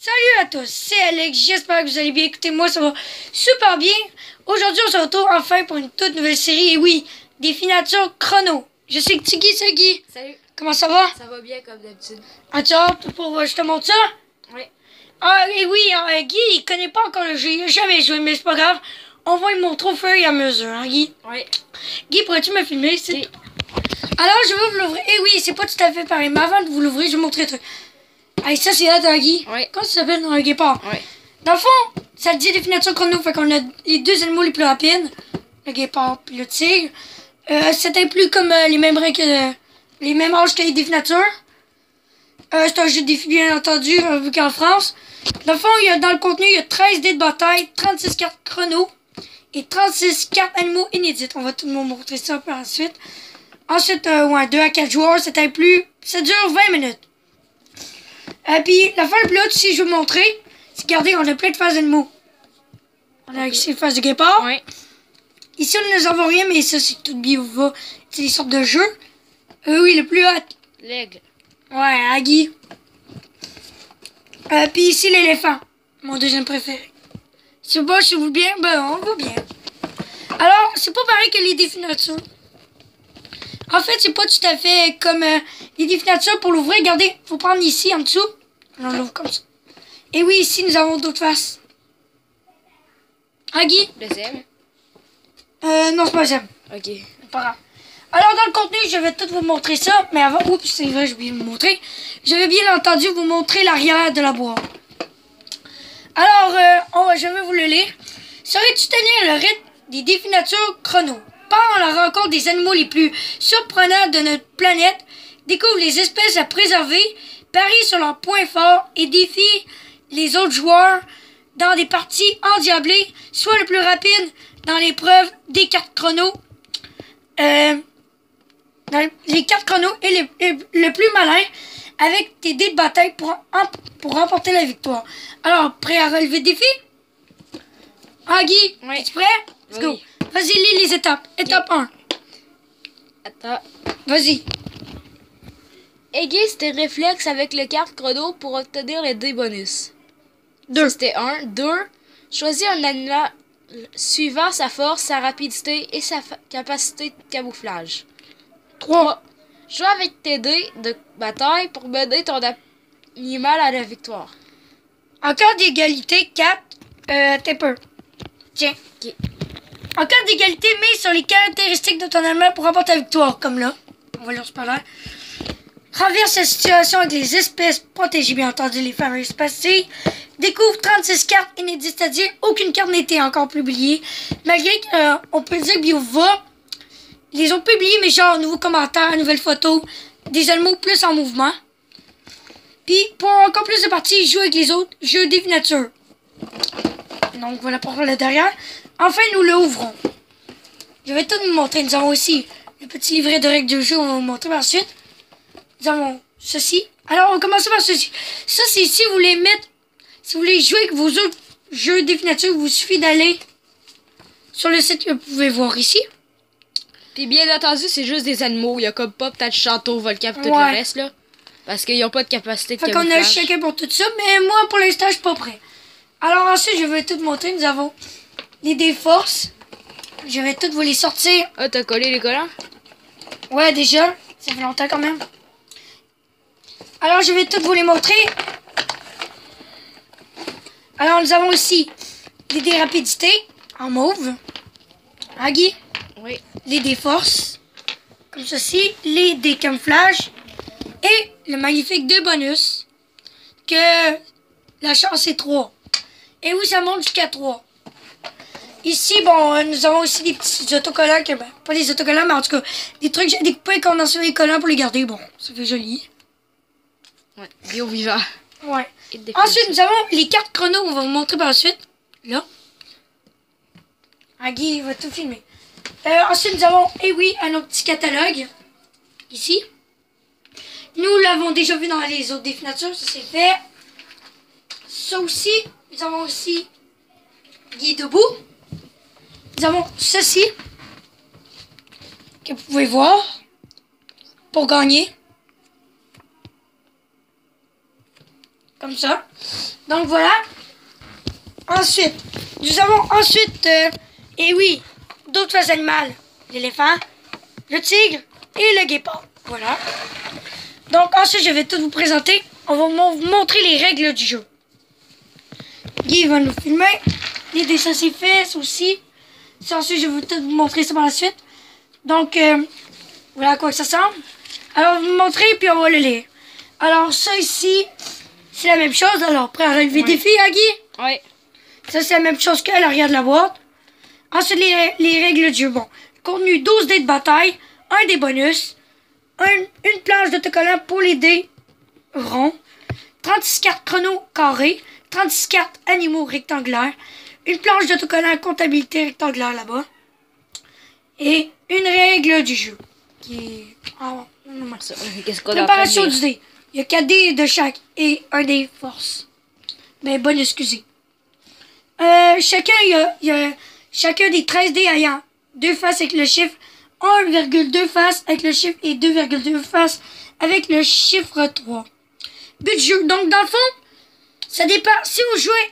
Salut à tous, c'est Alex, j'espère que vous allez bien. Écoutez, moi ça va super bien. Aujourd'hui on se retrouve enfin pour une toute nouvelle série. Et oui, Définition Chrono. Je sais que tu Guy, c'est Guy. Salut. Comment ça va? Ça va bien comme d'habitude. Ah tu as hâte pour je te montre ça? Oui. Ah et oui, Guy il connaît pas encore le jeu, il a jamais joué, mais c'est pas grave. On va lui montrer au fur et à mesure, hein Guy? Oui. Guy, pourrais-tu me filmer? Oui. Alors je vais vous l'ouvrir. Et oui, c'est pas tout à fait pareil, mais avant de vous l'ouvrir, je vais vous montrer un truc. Hey, ça c'est là, Guy. Oui. Comment ça s'appelle dans un guépard? Oui. Dans le fond, ça dit Définition Chrono, fait qu'on a les deux animaux les plus rapides, le guépard et le tigre. C'est inclus comme les mêmes règles, les mêmes âges que les définatures. C'est un jeu de défi bien entendu, vu qu'en France. Dans le fond, dans le contenu, il y a 13 dés de bataille, 36 cartes chrono et 36 cartes animaux inédites. On va tout le monde montrer ça par la suite. Ensuite, 2 à 4 joueurs, c'est inclus. Ça dure 20 minutes. Puis la fin le plus haute, si je veux montrer, c'est regardez, on a plein de phases d'animaux. On a ici une phase de guépard. Oui. Ici, on ne avons rien, mais ça, c'est tout biova. C'est des sortes de jeux. Oui, le plus haut. L'aigle. Ouais, Agui. Puis ici, l'éléphant. Mon deuxième préféré. C'est bon, je vous bien? Ben, on va bien. Alors, c'est pas pareil que les définitures. En fait, c'est pas tout à fait comme les définitures. Pour l'ouvrir, regardez, faut prendre ici, en dessous. On l'ouvre comme ça. Et oui, ici, nous avons d'autres faces. Agui? Deuxième. Non, c'est pas j'aime. Ok. Pas grave. Alors, dans le contenu, je vais tout vous montrer ça. Mais avant, oups, c'est vrai, j'ai oublié de vous montrer. Je vais bien entendu vous montrer l'arrière de la boîte. Alors, je vais vous le lire. Saurais-tu tenir le rythme des définitures chrono? Pars à la rencontre des animaux les plus surprenants de notre planète. Découvre les espèces à préserver. Parie sur leurs points forts et défie les autres joueurs dans des parties endiablées. Sois le plus rapide dans l'épreuve des cartes chrono. Dans les cartes chrono et le plus malin avec tes dés de bataille pour remporter la victoire. Alors, prêt à relever le défi? Ah, Guy, Oui. es-tu prêt? Let's go. Oui. Vas-y, lis les étapes. Étape 1. Attends. Vas-y. Aiguise tes réflexes avec le carte chrono pour obtenir les dés bonus. 2. Ça, c'était 1. 2. Choisis un animal suivant sa force, sa rapidité et sa capacité de camouflage. 3. Joue avec tes dés de bataille pour mener ton animal à la victoire. En cas d'égalité, 4. T'es peu. Tiens. Ok. En cas d'égalité, mets sur les caractéristiques de ton animal pour remporter la victoire. Comme là. On va lire ce là. Traverse la situation avec les espèces protégées, bien entendu, les fameuses pastilles. Découvre 36 cartes inédites, c'est-à-dire aucune carte n'a été encore publiée. Malgré qu'on peut dire que Biova les ont publiés, mais genre nouveaux commentaires, nouvelles photos, des animaux plus en mouvement. Puis pour encore plus de parties, joue avec les autres jeux définitures. Donc voilà pour le derrière. Enfin, nous l'ouvrons. Je vais tout vous montrer. Nous avons aussi le petit livret de règles du jeu. On va vous montrer par la suite. Nous avons ceci. Alors, on va commencer par ceci. Ça, c'est si vous voulez mettre, si vous voulez jouer avec vos autres jeux définitures, il vous suffit d'aller sur le site que vous pouvez voir ici. Puis bien entendu, c'est juste des animaux. Il y a comme pas peut-être château, volcan, tout Ouais. le reste, là. Parce qu'ils n'ont pas de capacité de Fait qu'on a camouflage. chacun pour tout ça, mais moi, pour l'instant, je suis pas prêt. Alors ensuite, je vais tout montrer. Nous avons les dés force. Je vais tout vous les sortir. Ah, t'as collé les collants? Ouais, déjà. Ça fait longtemps quand même. Alors, je vais tout vous les montrer. Alors, nous avons aussi les dés rapidité en mauve. Ah, Guy? Oui. Les dés force. Comme ceci. Les dés camouflage. Et le magnifique dé bonus. Que la chance est 3. Et oui, ça monte jusqu'à 3. Ici, bon, nous avons aussi des petits autocollants. Que, ben, pas des autocollants, mais en tout cas, des trucs, j'ai découpé qu'on a sur les collants pour les garder. Bon, ça fait joli. Ouais. Bio vivant. Ouais. Et des Ensuite, nous avons les cartes chrono. On va vous montrer par la suite. Là. Ah, Guy, il va tout filmer. Ensuite, nous avons, eh oui, un autre petit catalogue. Ici. Nous l'avons déjà vu dans les autres définitures. Ça, c'est fait. Ça aussi. Nous avons aussi Guy debout. Nous avons ceci. Que vous pouvez voir. Pour gagner. Comme ça. Donc voilà. Ensuite, nous avons ensuite, et oui, d'autres faces animales. L'éléphant, le tigre et le guépard. Voilà. Donc ensuite, je vais tout vous présenter. On va vous montrer les règles du jeu. Guy va nous filmer. Les dessins ses fesses aussi. Ensuite, je vais tout vous montrer ça par la suite. Donc, voilà à quoi ça ressemble. Alors, on va vous montrer, puis on va le lire. Alors, ça ici, c'est la même chose. Alors, prêt à relever des défi, hein, Guy? Oui. Ça, c'est la même chose qu'à l'arrière de la boîte. Ensuite, les règles du jeu. Bon, contenu 12 dés de bataille, un dé bonus, une planche d'autocollant pour les dés ronds, 36 cartes chrono carrées, 36 cartes animaux rectangulaires, une planche d'autocollant comptabilité rectangulaire là-bas, et une règle du jeu. Qui est... Qu'est-ce qu'on a préparation du dé. Il y a 4 dés de chaque et un dé force. Ben, bonne excusez. Chacun, il y a chacun des 13 dés ayant 2 faces avec le chiffre 1,2 faces avec le chiffre et 2,2 faces avec le chiffre 3. But du jeu. Donc, dans le fond, ça dépend. Si vous jouez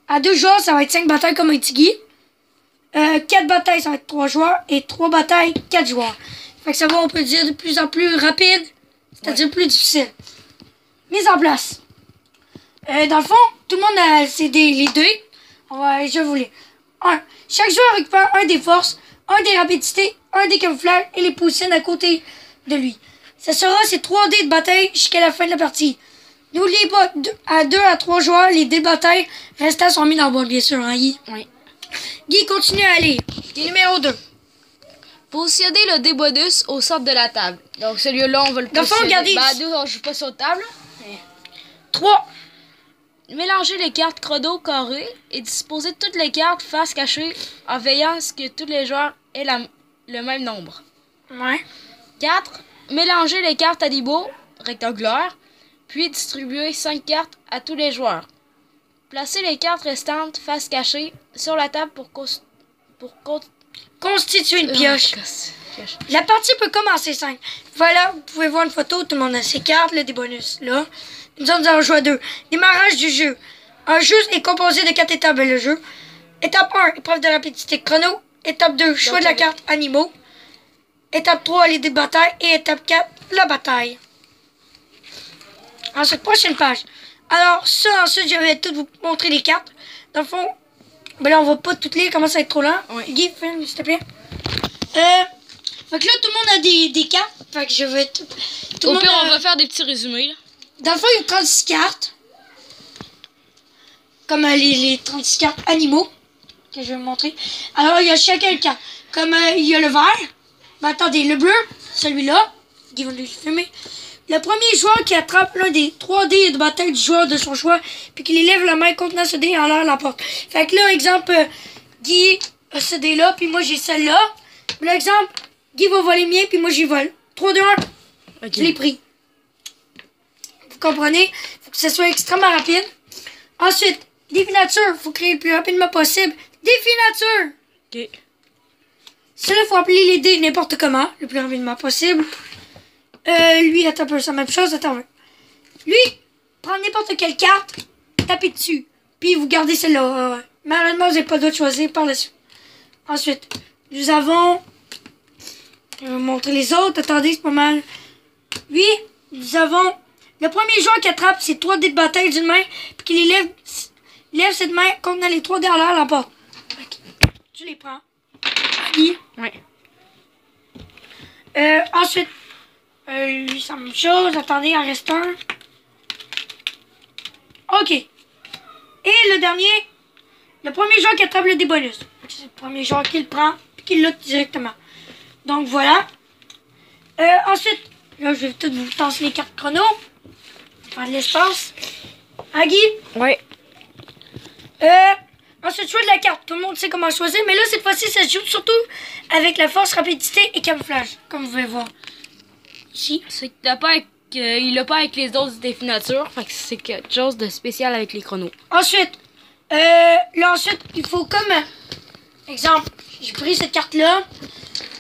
à 2 joueurs, ça va être 5 batailles comme un Tigui. 4 batailles, ça va être 3 joueurs. Et 3 batailles, 4 joueurs. Fait que ça va, on peut dire, de plus en plus rapide. C'est-à-dire plus difficile. Mise en place. Dans le fond, tout le monde a les dés. Je vous les. 1. Chaque joueur récupère un des forces, un des rapidités, un des camouflages et les positionne à côté de lui. Ça sera ces 3 dés de bataille jusqu'à la fin de la partie. N'oubliez pas, à 2 à 3 joueurs, les dés de bataille restants sont mis dans le boîte, bien sûr, hein, Guy? Oui. Guy, continue à aller. Numéro 2. Positionnez le dé bonus au centre de la table. Donc celui-là, on va le positionner. Regardez. Bah, nous, on joue pas sur table. 3. Mélangez les cartes chrono carrées et disposez toutes les cartes face cachée en veillant à ce que tous les joueurs aient le même nombre. Ouais. 4. Mélangez les cartes animaux rectangulaires, puis distribuez 5 cartes à tous les joueurs. Placez les cartes restantes face cachée sur la table pour Constituer une pioche. La partie peut commencer simple. Voilà, vous pouvez voir une photo, tout le monde a ses cartes, là, des bonus. Là, nous allons jouer à 2. Démarrage du jeu. Un jeu est composé de 4 étapes, le jeu. Étape 1, épreuve de rapidité chrono. Étape 2, choix de la carte animaux. Étape 3, les dés de bataille. Et étape 4, la bataille. Ensuite, prochaine page. Alors, ça, ensuite, je vais tout vous montrer les cartes. Dans le fond, ben là, on va pas toutes lire, commence à être trop lent. Oui. Guy, filme, s'il te plaît. Fait que là, tout le monde a des cartes. Fait que je vais tout Au le pire, monde on va faire des petits résumés. Là. Dans le fond, il y a 36 cartes. Comme les 36 cartes animaux. Que je vais vous montrer. Alors, il y a chacun une carte. Comme il y a le vert. Mais attendez, le bleu, celui-là. Guy va nous le filmer. Le premier joueur qui attrape l'un des 3 dés de bataille du joueur de son choix, puis qu'il élève la main contenant ce dé en l'air l'emporte. Fait que là, exemple, Guy a ce dé-là, puis moi j'ai celle-là. Là, exemple, Guy va voler le mien, puis moi j'y vole. 3, 2, 1, je l'ai pris. Vous comprenez? Faut que ce soit extrêmement rapide. Ensuite, défi nature, faut créer le plus rapidement possible. Défi nature! Ok. Cela, faut appeler les dés n'importe comment, le plus rapidement possible. Lui, attends un peu, c'est la même chose, attends. Lui, prends n'importe quelle carte, tapez dessus, puis vous gardez celle-là. Malheureusement, vous n'avez pas d'autre choisir par la suite. Ensuite, nous avons... Je vais vous montrer les autres, attendez, c'est pas mal. Lui, nous avons... Le premier joueur qui attrape ses 3 dés de bataille d'une main, puis qu'il lève cette main contenant les 3 dés en l'air, l'emporte. Okay. Tu les prends. Lui. Ouais. Ensuite... lui, c'est la même chose. Attendez, il en reste un. OK. Et le dernier, le premier joueur qui attrape le dé bonus. C'est le premier joueur qui le prend et qui le directement. Donc, voilà. Ensuite, là, je vais tout vous tasser les cartes chrono. Faire de l'espace. Hein, Guy? Oui. Ensuite, choix de la carte. Tout le monde sait comment choisir. Mais là, cette fois-ci, ça se joue surtout avec la force, rapidité et camouflage. Comme vous pouvez voir. Ici. C'est qu'il l'a pas avec les autres défis nature. Fait que c'est quelque chose de spécial avec les chronos. Ensuite, ensuite, il faut comme... exemple, j'ai pris cette carte-là.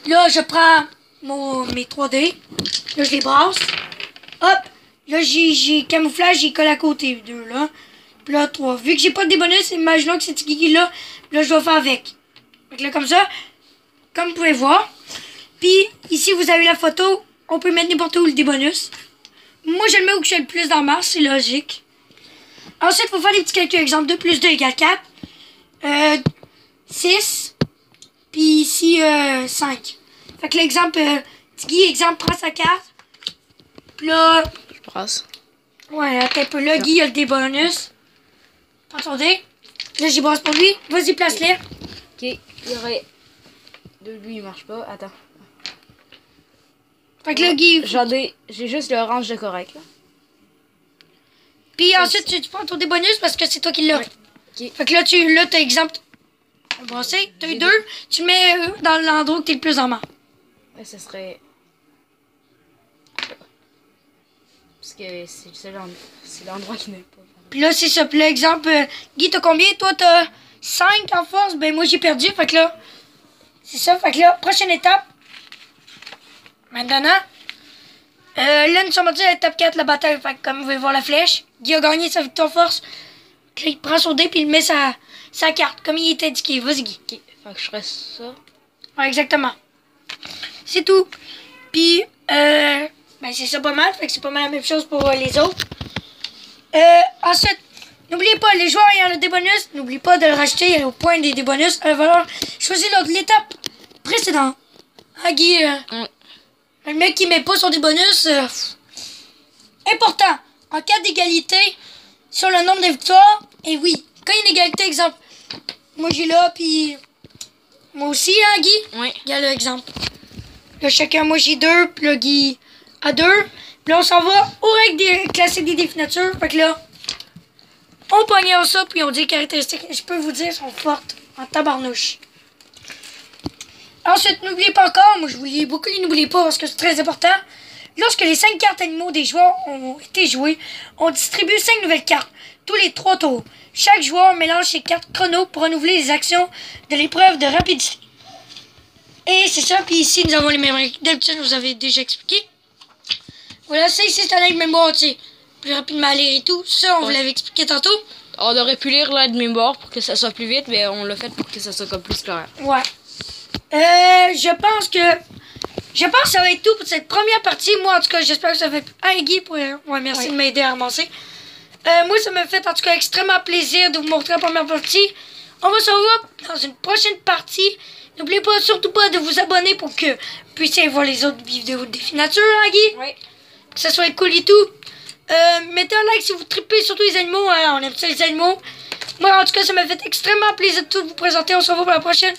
Là, je prends mes 3 dés. Là, je les brasse. Hop. Là, j'ai camouflage, j'ai collé à côté, 2, là. Puis là, 3. Vu que j'ai pas de bonus, imaginons que c'est Tiggy là. Là, je dois faire avec. Donc là, comme ça, comme vous pouvez voir. Puis, ici, vous avez la photo. On peut mettre n'importe où le bonus. Moi, je le mets où je suis le plus dans Mars, c'est logique. Ensuite, il faut faire des petits calculs. Exemple, 2 plus 2 égale 4. 6. Puis ici, 5. Fait que l'exemple, Tiggy, exemple, prend sa carte. Puis là... Je brasse. Ouais, attends un peu. Là, Guy, il a le bonus. Prends ton dé. Là, j'y brasse pour lui. Vas-y, place-les. Ok, il y aurait... De lui, il marche pas. Attends. Fait que là, Guy... J'ai juste le orange de correct, là. Puis ensuite, tu prends ton bonus parce que c'est toi qui l'as. Ouais. Okay. Fait que là, t'as exemple... Brassé, t'as eu 2. Tu le mets dans l'endroit où t'es le plus en main. Ouais, ça serait... Parce que c'est l'endroit qui n'est pas. Puis là, c'est ça. Puis là, exemple, Guy, t'as combien? Toi, t'as 5 en force. Ben, moi, j'ai perdu. Fait que là, c'est ça. Fait que là, prochaine étape. Maintenant, là, nous sommes rendus à l'étape 4, la bataille. Fait que comme vous pouvez voir la flèche, Guy a gagné sa victoire force. Puis là, il prend son dé, puis il met sa carte, comme il était indiqué. Vas-y, Guy. Ok, fait que je ferais ça. Ouais, exactement. C'est tout. Puis, ben, c'est ça pas mal. Fait que c'est pas mal la même chose pour les autres. Ensuite, n'oubliez pas, les joueurs ayant le bonus, n'oubliez pas de le racheter. Il y a au point des bonus à la valeur. Choisis l'étape précédente. Ah, Guy, le mec qui met pas son bonus. Important. En cas d'égalité sur le nombre de victoires, et oui, quand il y a une égalité, exemple, moi j'ai là, puis moi aussi, hein, Guy? Oui. Regarde l'exemple. Là, chacun, moi j'ai 2, puis là, Guy a 2. Puis là, on s'en va aux règles classiques des définitures. Fait que là, on pogne ça, puis on dit les caractéristiques. Je peux vous dire, elles sont fortes en tabarnouche. Ensuite, n'oubliez pas encore, moi je vous lis beaucoup, n'oubliez pas parce que c'est très important. Lorsque les 5 cartes animaux des joueurs ont été jouées, on distribue 5 nouvelles cartes, tous les 3 tours. Chaque joueur mélange ses cartes chrono pour renouveler les actions de l'épreuve de rapidité. Et c'est ça, puis ici nous avons les mêmes règles. D'habitude, je vous avais déjà expliqué. Voilà, ça ici c'est un aide mémoire, tu sais, plus rapidement à lire et tout. Ça, on vous l'avait expliqué tantôt. On aurait pu lire l'aide mémoire pour que ça soit plus vite, mais on l'a fait pour que ça soit comme plus clair. Ouais. Je pense que ça va être tout pour cette première partie. Moi, en tout cas, j'espère que ça fait... Ah, Guy, ouais, merci de m'aider à ramasser. Moi, ça m'a fait, en tout cas, extrêmement plaisir de vous montrer la première partie. On va se revoir dans une prochaine partie. N'oubliez pas, surtout pas, de vous abonner pour que vous puissiez voir les autres vidéos de définiture, hein, Guy? Oui. Que ça soit cool et tout. Mettez un like si vous tripez, surtout les animaux. Hein, on aime ça, les animaux. Moi, en tout cas, ça m'a fait extrêmement plaisir de tout vous présenter. On se revoit pour la prochaine.